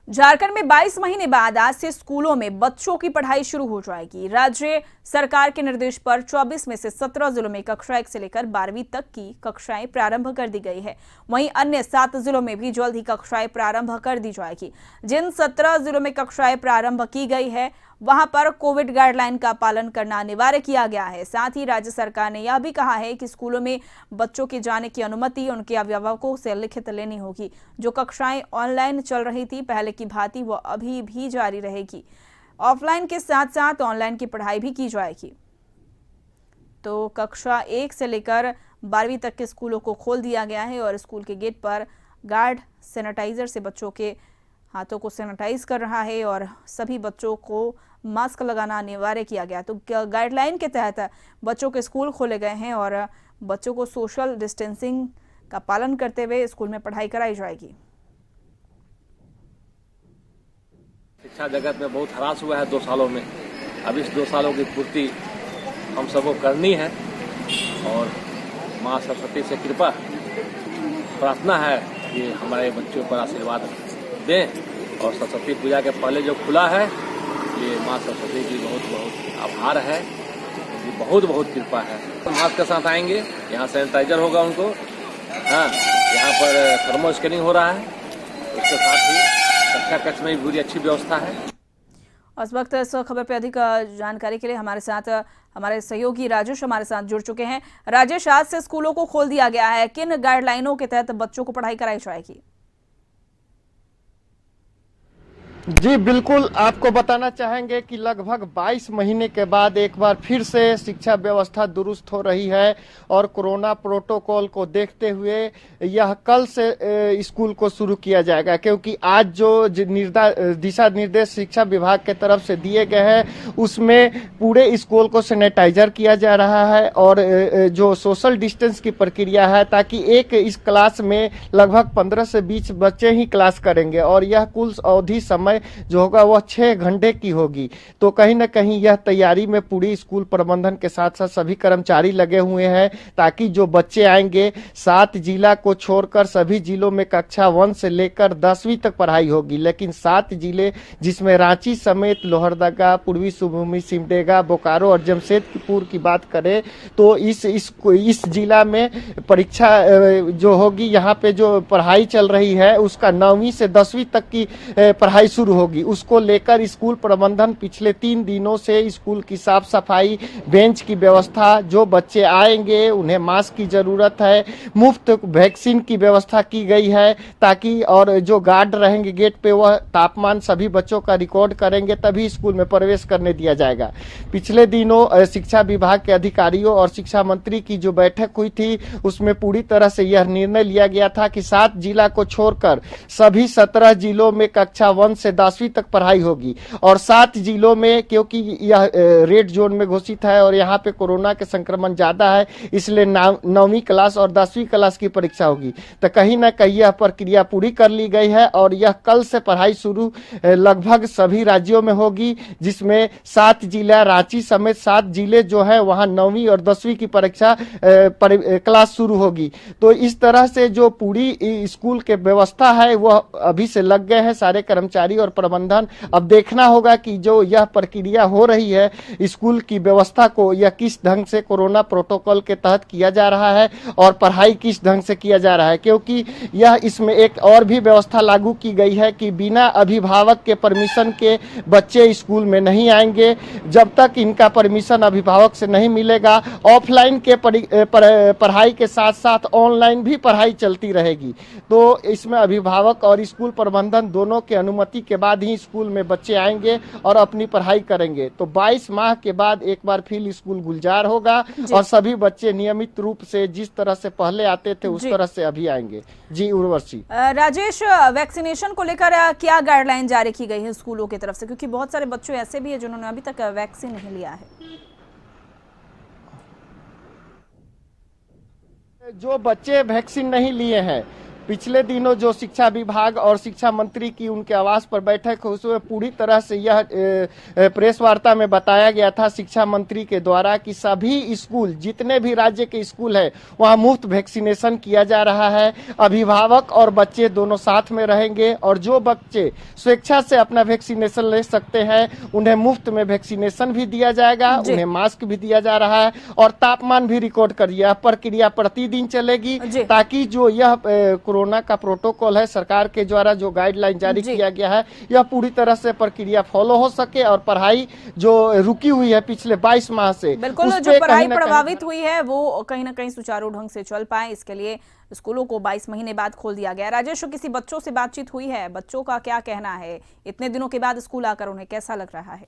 झारखंड में 22 महीने बाद आज से स्कूलों में बच्चों की पढ़ाई शुरू हो जाएगी। राज्य सरकार के निर्देश पर 24 में से 17 जिलों में कक्षा 1 से लेकर 12वीं तक की कक्षाएं प्रारंभ कर दी गई है। वहीं अन्य 7 जिलों में भी जल्द ही कक्षाएं प्रारंभ कर दी जाएगी। जिन 17 जिलों में कक्षाएं प्रारंभ की गई है वहां पर कोविड गाइडलाइन का पालन करना अनिवार्य किया गया है। साथ ही राज्य सरकार ने यह भी कहा है कि स्कूलों में बच्चों के जाने की अनुमति उनके अभिभावकों से लिखित लेनी होगी। जो कक्षाएं ऑनलाइन चल रही थी पहले की भांति वो अभी भी जारी रहेगी। ऑफलाइन के साथ साथ ऑनलाइन की पढ़ाई भी की जाएगी। तो कक्षा 1 से लेकर 12वीं तक के स्कूलों को खोल दिया गया है और स्कूल के गेट पर गार्ड सैनिटाइजर से बच्चों के हाथों को सैनिटाइज कर रहा है और सभी बच्चों को मास्क लगाना अनिवार्य किया गया। तो गाइडलाइन के तहत बच्चों के स्कूल खोले गए हैं और बच्चों को सोशल डिस्टेंसिंग का पालन करते हुए स्कूल में पढ़ाई कराई जाएगी। शिक्षा जगत में बहुत ह्रास हुआ है 2 सालों में। अब इस 2 सालों की पूर्ति हम सबको करनी है और माँ सरस्वती से कृपा प्रार्थना है कि हमारे बच्चों पर आशीर्वाद दें। और सरस्वती पूजा के पहले जो खुला है ये माँ सरस्वती की बहुत बहुत आभार है, ये बहुत बहुत कृपा है। मास्क के साथ आएंगे, यहाँ सैनिटाइजर होगा उनको, हाँ यहाँ पर थर्मो स्कैनिंग हो रहा है। उसके साथ ही कक्षा कक्ष में भी पूरी अच्छी व्यवस्था है। इस वक्त इस खबर पर अधिक जानकारी के लिए हमारे साथ हमारे सहयोगी राजेश हमारे साथ जुड़ चुके हैं। राजेश, आज से स्कूलों को खोल दिया गया है, किन गाइडलाइनों के तहत बच्चों को पढ़ाई कराई जाएगी? जी बिल्कुल, आपको बताना चाहेंगे कि लगभग 22 महीने के बाद एक बार फिर से शिक्षा व्यवस्था दुरुस्त हो रही है और कोरोना प्रोटोकॉल को देखते हुए यह कल से स्कूल को शुरू किया जाएगा, क्योंकि आज जो दिशा निर्देश शिक्षा विभाग के तरफ से दिए गए हैं उसमें पूरे स्कूल को सैनिटाइजर किया जा रहा है और जो सोशल डिस्टेंस की प्रक्रिया है, ताकि एक इस क्लास में लगभग 15 से 20 बच्चे ही क्लास करेंगे और यह कुल अवधि समय जो होगा वह 6 घंटे की होगी। तो कहीं ना कहीं यह तैयारी में पूरी स्कूल प्रबंधन के साथ साथ सभी कर्मचारी लगे हुए हैं, ताकि जो बच्चे आएंगे 7 जिला को छोड़कर सभी जिलों में कक्षा 1 से लेकर 10वीं तक पढ़ाई होगी। लेकिन 7 जिले जिसमें रांची समेत लोहरदगा, पूर्वी सिंहभूम, सिमडेगा, बोकारो और जमशेदपुर की बात करें तो इस जिला में परीक्षा जो होगी, यहाँ पे जो पढ़ाई चल रही है उसका 9वीं से 10वीं तक की पढ़ाई शुरू होगी। उसको लेकर स्कूल प्रबंधन पिछले 3 दिनों से स्कूल की साफ सफाई, बेंच की व्यवस्था, जो बच्चे आएंगे उन्हें मास्क की जरूरत है, मुफ्त वैक्सीन की व्यवस्था की गई है, ताकि और जो गार्ड रहेंगे गेट पे वह तापमान सभी बच्चों का रिकॉर्ड करेंगे तभी स्कूल में प्रवेश करने दिया जाएगा। पिछले दिनों शिक्षा विभाग के अधिकारियों और शिक्षा मंत्री की जो बैठक हुई थी उसमें पूरी तरह से यह निर्णय लिया गया था कि 7 जिला को छोड़कर सभी 17 जिलों में कक्षा 1 से 10वीं तक पढ़ाई होगी और 7 जिलों में, क्योंकि यह रेड जोन में घोषित है और यहाँ पे कोरोना के संक्रमण ज्यादा है, इसलिए 9वीं क्लास और 10वीं क्लास की परीक्षा होगी। तो कहीं ना कहीं यह प्रक्रिया पूरी कर ली गई है और यह कल से पढ़ाई शुरू लगभग सभी राज्यों में होगी, जिसमें 7 जिला रांची समेत 7 जिले जो है वहां 9वीं और 10वीं की परीक्षा क्लास शुरू होगी। तो इस तरह से जो पूरी स्कूल के व्यवस्था है वह अभी से लग गए हैं सारे कर्मचारी और प्रबंधन। अब देखना होगा कि जो यह प्रक्रिया हो रही है स्कूल की व्यवस्था को, यह किस ढंग से कोरोना प्रोटोकॉल के तहत किया जा रहा है और पढ़ाई किस ढंग से किया जा रहा है, क्योंकि यह इसमें एक और भी व्यवस्था लागू की गई है कि बिना अभिभावक के परमिशन के बच्चे स्कूल में नहीं आएंगे। जब तक इनका परमिशन अभिभावक से नहीं मिलेगा, ऑफलाइन के पढ़ाई के साथ साथ ऑनलाइन भी पढ़ाई चलती रहेगी। तो इसमें अभिभावक और स्कूल प्रबंधन दोनों के अनुमति के बाद ही स्कूल में बच्चे आएंगे और अपनी पढ़ाई करेंगे। तो 22 माह के बाद एक बार फिर स्कूल गुलजार होगा और सभी बच्चे नियमित रूप से जिस तरह से पहले आते थे उस तरह से अभी आएंगे। जी उर्वशी। राजेश, वैक्सीनेशन को लेकर क्या गाइडलाइन जारी की गई है स्कूलों की तरफ से, क्योंकि बहुत सारे बच्चे ऐसे भी हैं जिन्होंने अभी तक वैक्सीन नहीं लिया है? जो बच्चे वैक्सीन नहीं लिए हैं पिछले दिनों जो शिक्षा विभाग और शिक्षा मंत्री की उनके आवास पर बैठक हुई, उसमें पूरी तरह से यह प्रेस वार्ता में बताया गया था शिक्षा मंत्री के द्वारा कि सभी स्कूल, जितने भी राज्य के स्कूल है, वहां मुफ्त वैक्सीनेशन किया जा रहा है। अभिभावक और बच्चे दोनों साथ में रहेंगे और जो बच्चे स्वेच्छा से अपना वैक्सीनेशन ले सकते हैं उन्हें मुफ्त में वैक्सीनेशन भी दिया जाएगा, उन्हें मास्क भी दिया जा रहा है और तापमान भी रिकॉर्ड कर, यह प्रक्रिया प्रतिदिन चलेगी ताकि जो यह कोरोना का प्रोटोकॉल है, सरकार के द्वारा जो गाइडलाइन जारी किया गया है, यह पूरी तरह से प्रक्रिया फॉलो हो सके और पढ़ाई जो रुकी हुई है पिछले 22 माह से, बिल्कुल जो पढ़ाई प्रभावित हुई है वो कहीं ना कहीं सुचारू ढंग से चल पाए, इसके लिए स्कूलों को 22 महीने बाद खोल दिया गया। राजेश, किसी बच्चों से बातचीत हुई है? बच्चों का क्या कहना है? इतने दिनों के बाद स्कूल आकर उन्हें कैसा लग रहा है?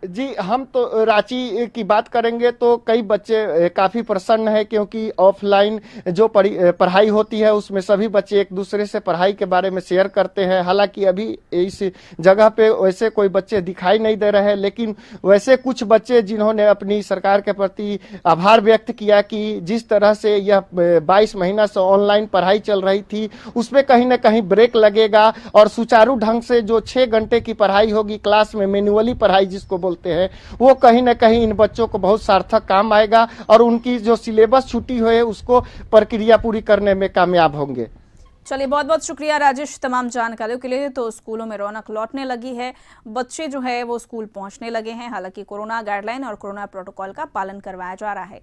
जी, हम तो रांची की बात करेंगे तो कई बच्चे काफ़ी प्रसन्न हैं क्योंकि ऑफलाइन जो पढ़ाई होती है उसमें सभी बच्चे एक दूसरे से पढ़ाई के बारे में शेयर करते हैं। हालांकि अभी इस जगह पे वैसे कोई बच्चे दिखाई नहीं दे रहे हैं, लेकिन वैसे कुछ बच्चे जिन्होंने अपनी सरकार के प्रति आभार व्यक्त किया कि जिस तरह से यह 22 महीना से ऑनलाइन पढ़ाई चल रही थी उसमें कहीं ना कहीं ब्रेक लगेगा और सुचारू ढंग से जो 6 घंटे की पढ़ाई होगी क्लास में, मैनुअली पढ़ाई जिसको बोलते हैं, वो कहीं ना कहीं इन बच्चों को बहुत सार्थक काम आएगा और उनकी जो सिलेबस छुट्टी हुई है उसको प्रक्रिया पूरी करने में कामयाब होंगे। चलिए, बहुत बहुत शुक्रिया राजेश तमाम जानकारियों के लिए। तो स्कूलों में रौनक लौटने लगी है, बच्चे जो है वो स्कूल पहुंचने लगे हैं। हालांकि कोरोना गाइडलाइन और कोरोना प्रोटोकॉल का पालन करवाया जा रहा है।